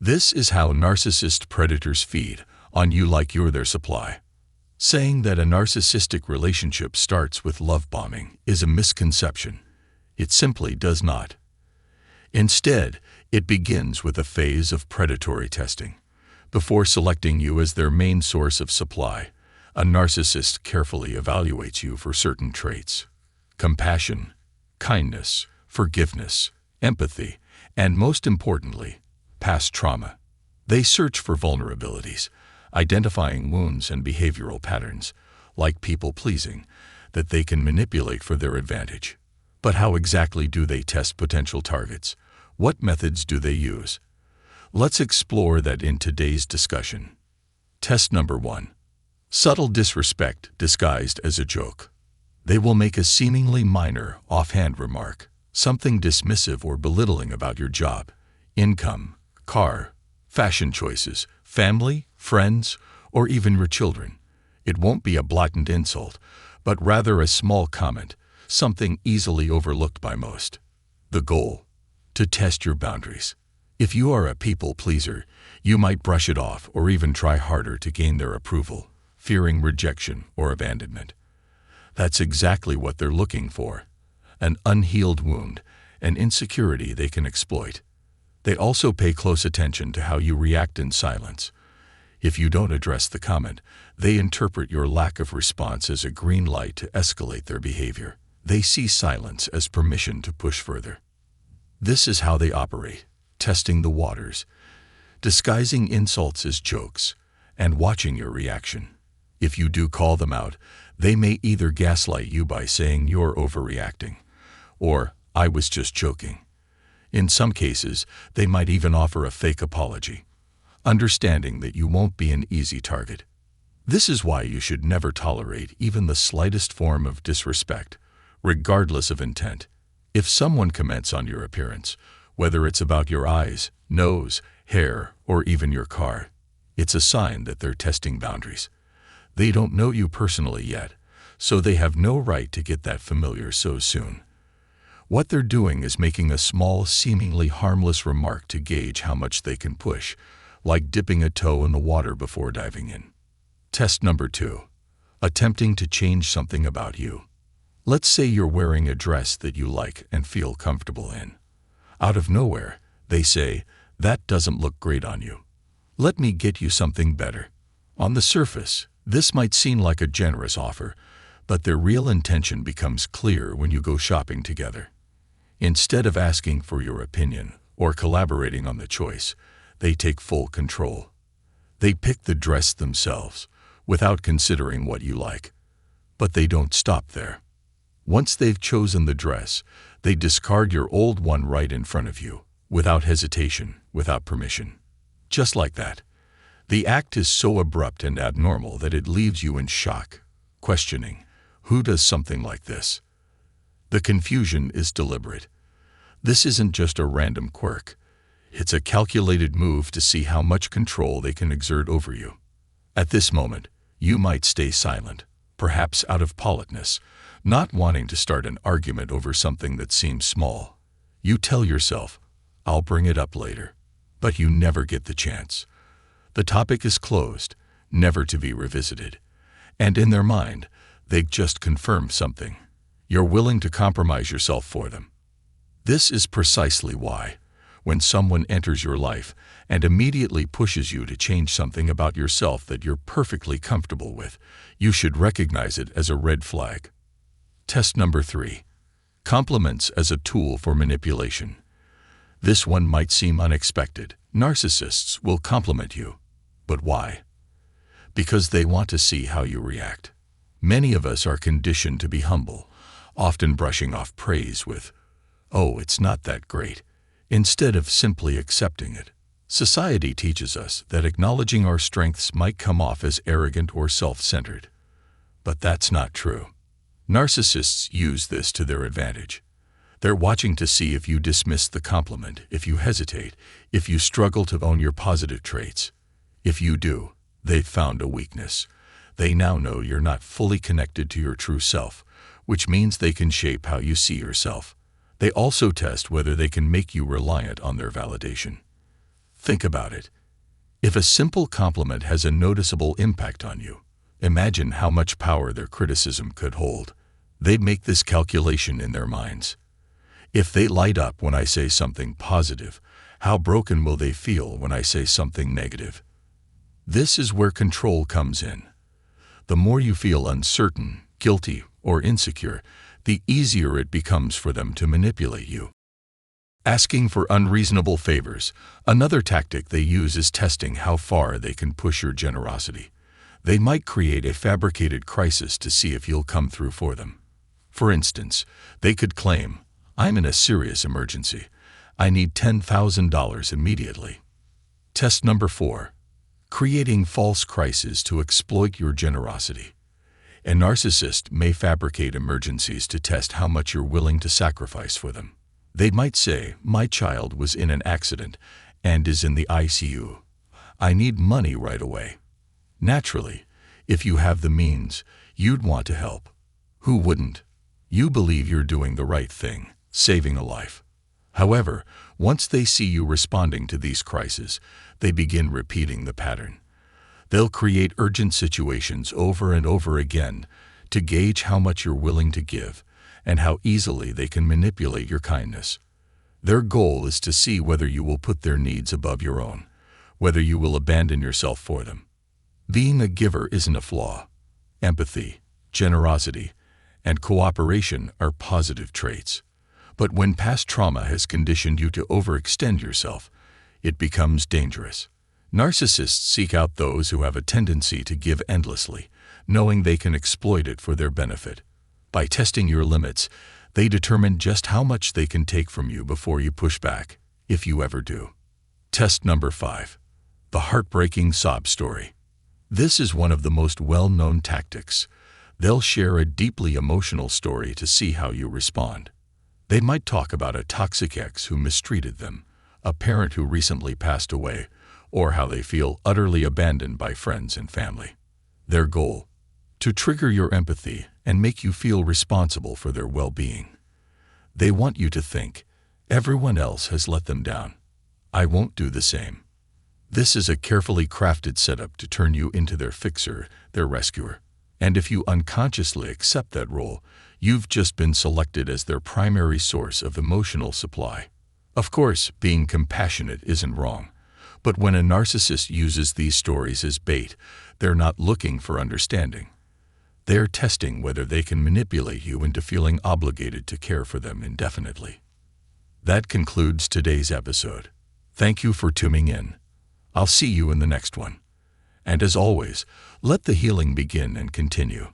This is how narcissist predators feed on you like you're their supply. Saying that a narcissistic relationship starts with love bombing is a misconception. It simply does not. Instead, it begins with a phase of predatory testing. Before selecting you as their main source of supply, a narcissist carefully evaluates you for certain traits: compassion, kindness, forgiveness, empathy, and most importantly, past trauma. They search for vulnerabilities, identifying wounds and behavioral patterns, like people-pleasing, that they can manipulate for their advantage. But how exactly do they test potential targets? What methods do they use? Let's explore that in today's discussion. Test number 1. Subtle disrespect disguised as a joke. They will make a seemingly minor, offhand remark, something dismissive or belittling about your job, income, car, fashion choices, family, friends, or even your children. It won't be a blatant insult, but rather a small comment, something easily overlooked by most. The goal: to test your boundaries. If you are a people pleaser, you might brush it off or even try harder to gain their approval, fearing rejection or abandonment. That's exactly what they're looking for: an unhealed wound, an insecurity they can exploit. They also pay close attention to how you react in silence. If you don't address the comment, they interpret your lack of response as a green light to escalate their behavior. They see silence as permission to push further. This is how they operate: testing the waters, disguising insults as jokes, and watching your reaction. If you do call them out, they may either gaslight you by saying you're overreacting, or "I was just joking." In some cases, they might even offer a fake apology, understanding that you won't be an easy target. This is why you should never tolerate even the slightest form of disrespect, regardless of intent. If someone comments on your appearance, whether it's about your eyes, nose, hair, or even your car, it's a sign that they're testing boundaries. They don't know you personally yet, so they have no right to get that familiar so soon. What they're doing is making a small, seemingly harmless remark to gauge how much they can push, like dipping a toe in the water before diving in. Test number 2. Attempting to change something about you. Let's say you're wearing a dress that you like and feel comfortable in. Out of nowhere, they say, "That doesn't look great on you. Let me get you something better." On the surface, this might seem like a generous offer, but their real intention becomes clear when you go shopping together. Instead of asking for your opinion or collaborating on the choice, they take full control. They pick the dress themselves, without considering what you like. But they don't stop there. Once they've chosen the dress, they discard your old one right in front of you, without hesitation, without permission. Just like that. The act is so abrupt and abnormal that it leaves you in shock, questioning, who does something like this? The confusion is deliberate. This isn't just a random quirk. It's a calculated move to see how much control they can exert over you. At this moment, you might stay silent, perhaps out of politeness, not wanting to start an argument over something that seems small. You tell yourself, "I'll bring it up later," but you never get the chance. The topic is closed, never to be revisited. And in their mind, they've just confirmed something. You're willing to compromise yourself for them. This is precisely why, when someone enters your life and immediately pushes you to change something about yourself that you're perfectly comfortable with, you should recognize it as a red flag. Test number 3. Compliments as a tool for manipulation. This one might seem unexpected. Narcissists will compliment you. But why? Because they want to see how you react. Many of us are conditioned to be humble, often brushing off praise with, "Oh, it's not that great," instead of simply accepting it. Society teaches us that acknowledging our strengths might come off as arrogant or self-centered. But that's not true. Narcissists use this to their advantage. They're watching to see if you dismiss the compliment, if you hesitate, if you struggle to own your positive traits. If you do, they've found a weakness. They now know you're not fully connected to your true self, which means they can shape how you see yourself. They also test whether they can make you reliant on their validation. Think about it. If a simple compliment has a noticeable impact on you, imagine how much power their criticism could hold. They'd make this calculation in their minds. If they light up when I say something positive, how broken will they feel when I say something negative? This is where control comes in. The more you feel uncertain, guilty, or insecure, the easier it becomes for them to manipulate you. Asking for unreasonable favors. Another tactic they use is testing how far they can push your generosity. They might create a fabricated crisis to see if you'll come through for them. For instance, they could claim, "I'm in a serious emergency. I need $10,000 immediately." Test number 4. Creating false crises to exploit your generosity. A narcissist may fabricate emergencies to test how much you're willing to sacrifice for them. They might say, "My child was in an accident and is in the ICU. I need money right away." Naturally, if you have the means, you'd want to help. Who wouldn't? You believe you're doing the right thing, saving a life. However, once they see you responding to these crises, they begin repeating the pattern. They'll create urgent situations over and over again to gauge how much you're willing to give and how easily they can manipulate your kindness. Their goal is to see whether you will put their needs above your own, whether you will abandon yourself for them. Being a giver isn't a flaw. Empathy, generosity, and cooperation are positive traits. But when past trauma has conditioned you to overextend yourself, it becomes dangerous. Narcissists seek out those who have a tendency to give endlessly, knowing they can exploit it for their benefit. By testing your limits, they determine just how much they can take from you before you push back, if you ever do. Test number 5. The heartbreaking sob story. This is one of the most well-known tactics. They'll share a deeply emotional story to see how you respond. They might talk about a toxic ex who mistreated them, a parent who recently passed away, or how they feel utterly abandoned by friends and family. Their goal? To trigger your empathy and make you feel responsible for their well-being. They want you to think, "Everyone else has let them down. I won't do the same." This is a carefully crafted setup to turn you into their fixer, their rescuer. And if you unconsciously accept that role, you've just been selected as their primary source of emotional supply. Of course, being compassionate isn't wrong. But when a narcissist uses these stories as bait, they're not looking for understanding. They're testing whether they can manipulate you into feeling obligated to care for them indefinitely. That concludes today's episode. Thank you for tuning in. I'll see you in the next one. And as always, let the healing begin and continue.